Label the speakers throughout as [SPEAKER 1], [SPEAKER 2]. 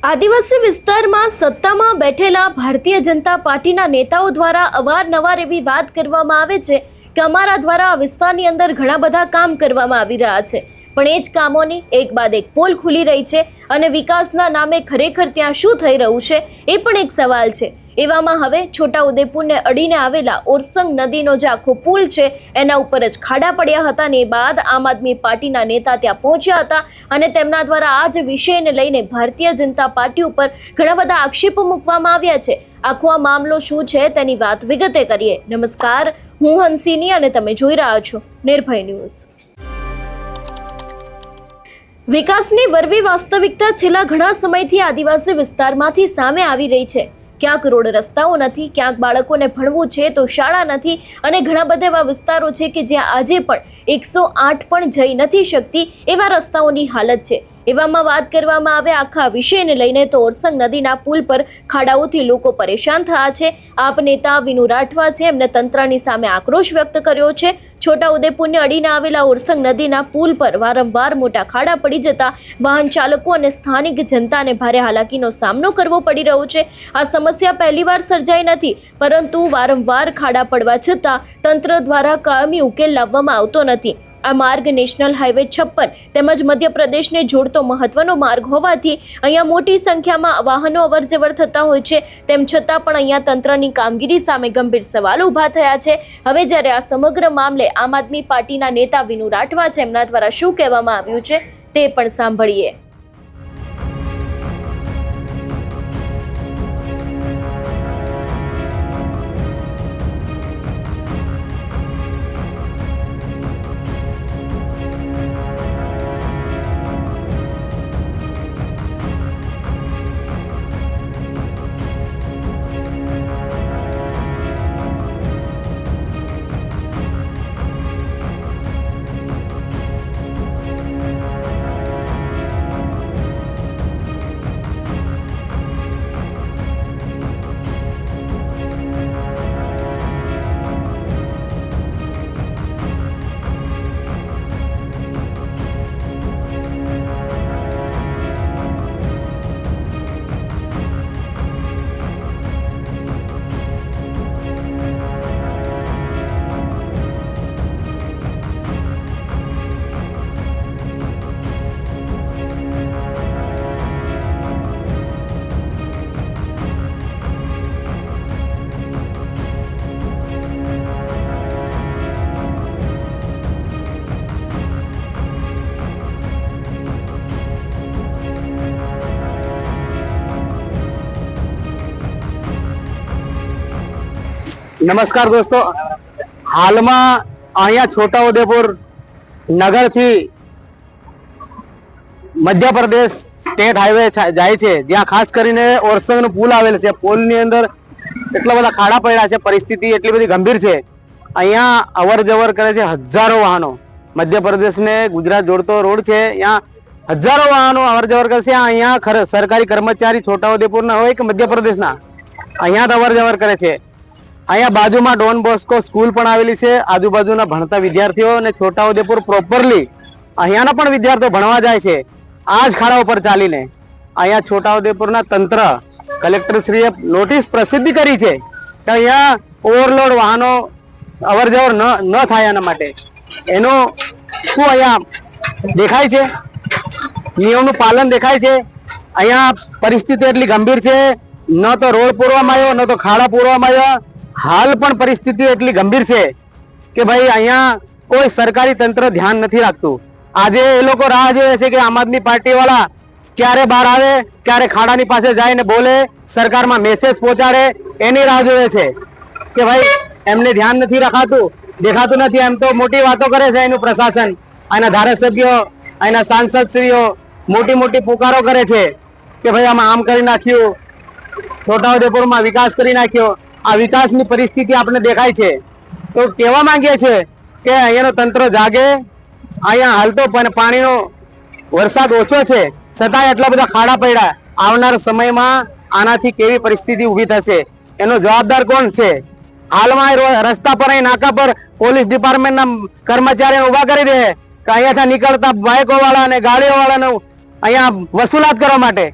[SPEAKER 1] આદિવાસી વિસ્તારમાં સત્તામાં બેઠેલા ભારતીય જનતા પાર્ટીના નેતાઓ દ્વારા અવારનવાર એવી વાત કરવામાં આવે છે કે અમારા દ્વારા આ વિસ્તારની અંદર ઘણા બધા કામ કરવામાં આવી રહ્યા છે, પણ એ જ કામોની એક બાદ એક પોલ ખુલી રહી છે અને વિકાસના નામે ખરેખર ત્યાં શું થઈ રહ્યું છે એ પણ એક સવાલ છે। એવામાં હવે છોટાઉદેપુરને અડીને આવેલા ઓરસંગ નદીનો જે આખો પુલ છે એના ઉપર જ ખાડા પડ્યા હતા ને એ બાદ આમ આદમી પાર્ટીના નેતા ત્યાં પહોંચ્યા હતા અને તેમના દ્વારા આ જ વિષયને લઈને ભારતીય જનતા પાર્ટી ઉપર ઘણા બધા આક્ષેપો મૂકવામાં આવ્યા છે। આખો આ મામલો શું છે તેની વાત વિગતે કરીએ। નમસ્કાર, હું હંસિની અને તમે જોઈ રહ્યા છો નિર્ભય ન્યૂઝ। વિકાસની વરવી વાસ્તવિકતા છેલ્લા ઘણા સમયથી આદિવાસી વિસ્તારમાંથી સામે આવી રહી છે। ક્યાંક રોડ રસ્તાઓ નથી, ક્યાંક બાળકોને ભણવું છે તો શાળા નથી અને ઘણા બધા એવા વિસ્તારો છે કે જ્યાં આજે પણ 108 પણ જઈ નથી શકતી એવા રસ્તાઓની હાલત છે। એવામાં વાત કરવામાં આવે આખા વિષયને લઈને તો ઓરસંગ નદીના પુલ પર ખાડાઓથી લોકો પરેશાન થયા છે। આપ નેતા વિનુ રાઠવા છે, એમને તંત્રની સામે આક્રોશ વ્યક્ત કર્યો છે। છોટાઉદેપુરને અડીને આવેલા ઓરસંગ નદીના પુલ પર વારંવાર મોટા ખાડા પડી જતા વાહન ચાલકો અને સ્થાનિક જનતાને ભારે હાલાકીનો સામનો કરવો પડી રહ્યો છે। આ સમસ્યા પહેલીવાર સર્જાઈ નથી, પરંતુ વારંવાર ખાડા પડવા છતાં તંત્ર દ્વારા કાયમી ઉકેલ લાવવામાં આવતો નથી। આ માર્ગ નેશનલ હાઈવે 56 તેમજ મધ્યપ્રદેશને જોડતો મહત્વનો માર્ગ હોવાથી અહીંયા મોટી સંખ્યામાં વાહનો અવરજવર થતા હોય છે, તેમ છતાં પણ અહીંયા તંત્રની કામગીરી સામે ગંભીર સવાલો ઊભા થયા છે। હવે જ્યારે આ સમગ્ર મામલે આમ આદમી પાર્ટીના નેતા વિનુ રાઠવા છે, એમના દ્વારા શું કહેવામાં આવ્યું છે તે પણ સાંભળીએ।
[SPEAKER 2] नमस्कार दोस्तों, हाल में अहिया छोटाउदेपुर नगर थी मध्य प्रदेश स्टेट हाईवे जाए छे, ज्यां खास करीने ओरसंग नो पुल आवेल छे। पुल नी अंदर એટલા બધા ખાડા પડ્યા છે, પરિસ્થિતિ એટલી બધી ગંભીર છે। અહીંયા અવર જવર કરે છે હજારો વાહનો। મધ્ય પ્રદેશ ને ગુજરાત જોડતો રોડ છે, यहाँ હજારો વાહનો અવર જવર કરે છે। અહીંયા સરકારી કર્મચારી છોટાઉદેપુરના હોય કે મધ્ય પ્રદેશના અહીંયા અવર જવર કરે છે। અહીંયા બાજુમાં ડોન બોસ્કો સ્કૂલ પણ આવેલી છે। આજુબાજુના ભણતા વિદ્યાર્થીઓ અને છોટાઉદેપુર પ્રોપરલી અહીંયાના પણ વિદ્યાર્થીઓ ભણવા જાય છે આ જ ખાડા ઉપર ચાલીને। અહીંયા છોટાઉદેપુરના તંત્ર કલેક્ટરશ્રીએ નોટિસ પ્રસિદ્ધ કરી છે કે અહીંયા ઓવરલોડ વાહનો અવર જવર ન થાય એના માટે એનો શું અહીંયા દેખાય છે, નિયમનું પાલન દેખાય છે। અહીંયા પરિસ્થિતિ એટલી ગંભીર છે, ન તો રોડ પૂરવામાં આવ્યો ન તો ખાડા પૂરવામાં આવ્યા। हाल पण परिस्थिति एटली गंभीर है कि भाई अहिया कोई सरकारी तंत्र ध्यान नहीं राखतुं। आज ए लोको राह जोए छे कि आम आदमी पार्टी वाला क्यारे बहार आवे, क्यारे खाडानी पासे जाए ने बोले, सरकार में मेसेज पहोंचाडे, एनी राह जोए छे कि भाई एमने ध्यान नहीं रखातुं, देखातुं नथी। एम तो मोटी वातो करे छे एनुं प्रशासन, एना धारासभ्यो, एना सांसदश्रीओ मोटी मोटी पुकारो करे छे कि भाई आम करी नाख्युं, छोटाउदेपुरमां विकास करी नाख्यो। आ विकासनी परिस्थिति आपने देखाय छे तो कहेवा मांगीए छे के अहींयानो तंत्र जागे। अहींया हाल तो पाणीनो वरसाद ओछो छे छतांय એટલા બધા ખાડા પડ્યા। આવનાર સમયમાં આનાથી કેવી પરિસ્થિતિ ઊભી થશે એનો જવાબદાર કોણ છે? હાલમાં રસ્તા પર નાકા પર પોલીસ ડિપાર્ટમેન્ટના કર્મચારીઓ ઊભા કરી દે કે અહીંયાથી નીકળતા બાઇકો વાળા અને ગાડીઓ વાળાનો અહીંયા વસૂલાત કરવા માટે।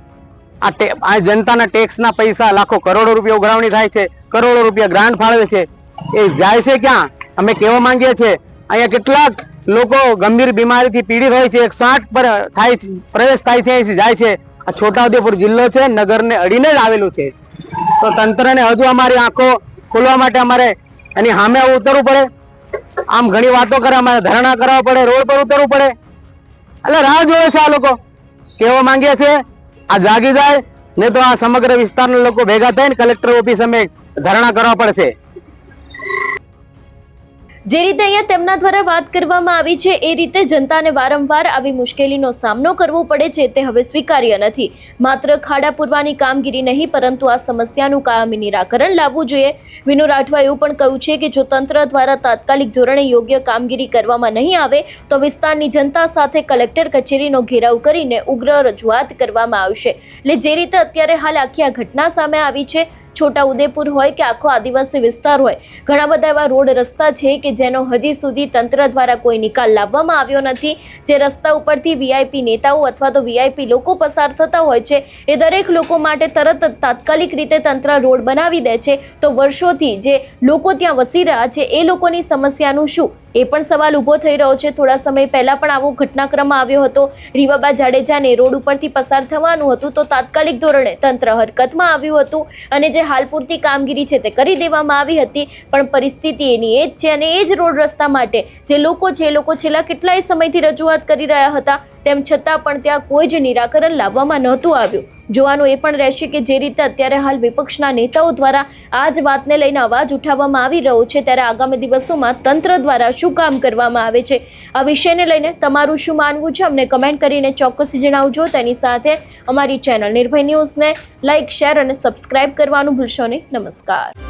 [SPEAKER 2] આ જનતાના ટેક્સના પૈસા લાખો કરોડો રૂપિયા ઉઘરાવણી થાય છે, કરોડો રૂપિયા ગ્રાન્ટ ફાળવે છે, એ જાય છે ક્યાં? અમે કહેવા માંગીએ છીએ અહીંયા કેટલાક લોકો ગંભીર બીમારીથી પીડિત હોય છે, 108 પર પ્રવેશ થાય છે, અહીંથી જાય છે. આ છોટાઉદેપુર જિલ્લો છે, નગરને અડીને જ આવેલું છે. તો તંત્રને હજુ અમારી આંખો ખોલવા માટે અમારે એની સામે ઉતરવું પડે. આમ ઘણી વાતો કરે, અમારે ધરણા કરવા પડે, રોડ પર ઉતરવું પડે. એટલે રાહ જોવે છે આ લોકો. કહેવા માંગીએ છીએ આ જાગી જાય, ને તો આ સમગ્ર વિસ્તારના લોકો ભેગા થઈને કલેક્ટર ઓફિસ સામે ધરણા કરવા પડશે.
[SPEAKER 1] જે રીતે અહીંયા તેમના દ્વારા વાત કરવામાં આવી છે એ રીતે જનતાને વારંવાર આવી મુશ્કેલીનો સામનો કરવો પડે છે તે હવે સ્વીકાર્ય નથી. માત્ર ખાડા પૂરવાની કામગીરી નહીં પરંતુ આ સમસ્યાનું કાયમી નિરાકરણ લાવવું જોઈએ. વિનુ રાઠવાએ એવું પણ કહ્યું છે કે જો તંત્ર દ્વારા તાત્કાલિક ધોરણે યોગ્ય કામગીરી કરવામાં નહીં આવે તો વિસ્તારની જનતા સાથે કલેક્ટર કચેરીનો ઘેરાવ કરીને ઉગ્ર રજૂઆત કરવામાં આવશે. એટલે જે રીતે અત્યારે હાલ આખી આ ઘટના સામે આવી છે, છોટા ઉદેપુર હોય કે આખો આદિવાસી વિસ્તાર હોય, ઘણા બધા એવા રોડ રસ્તા છે કે જેનો હજી સુધી તંત્ર દ્વારા કોઈ નિકાલ લાવવામાં આવ્યો નથી. જે રસ્તા ઉપરથી વીઆઈપી નેતાઓ અથવા તો વીઆઈપી લોકો પસાર થતા હોય છે એ દરેક લોકો માટે તરત જ તાત્કાલિક રીતે તંત્ર રોડ બનાવી દે છે, તો વર્ષોથી જે લોકો ત્યાં વસી રહ્યા છે એ લોકોની સમસ્યાનું શું, એ પણ સવાલ ઊભો થઈ રહ્યો છે. થોડા સમય પહેલા પણ આવો ઘટનાક્રમ આવ્યો હતો. રીવાબા જાડેજાને રોડ ઉપરથી પસાર થવાનું હતું તો તાત્કાલિક ધોરણે તંત્ર હરકતમાં આવ્યું હતું અને જે હાલ પૂરતી કામગીરી છે તે કરી દેવામાં આવી હતી. પણ પરિસ્થિતિ એની એ જ છે અને એ જ રોડ રસ્તા માટે જે લોકો છે એ લોકો છેલ્લા કેટલાય સમયથી રજૂઆત કરી રહ્યા હતા, તેમ છતાં પણ ત્યાં કોઈ જ નિરાકરણ લાવવામાં નહોતું આવ્યું. જોવાનું એ પણ રહેશે કે જે રીતે અત્યારે હાલ વિપક્ષના નેતાઓ દ્વારા આ જ વાતને લઈને અવાજ ઉઠાવવામાં આવી રહ્યો છે, ત્યારે આગામી દિવસોમાં તંત્ર દ્વારા શું કામ કરવામાં આવે છે, આ વિષયને લઈને તમારું શું માનવું છે અમને કમેન્ટ કરીને ચોક્કસ જણાવજો. તેની સાથે અમારી ચેનલ નિર્ભય ન્યૂઝને લાઇક, શેર અને સબસ્ક્રાઇબ કરવાનું ભૂલશો નહીં. નમસ્કાર.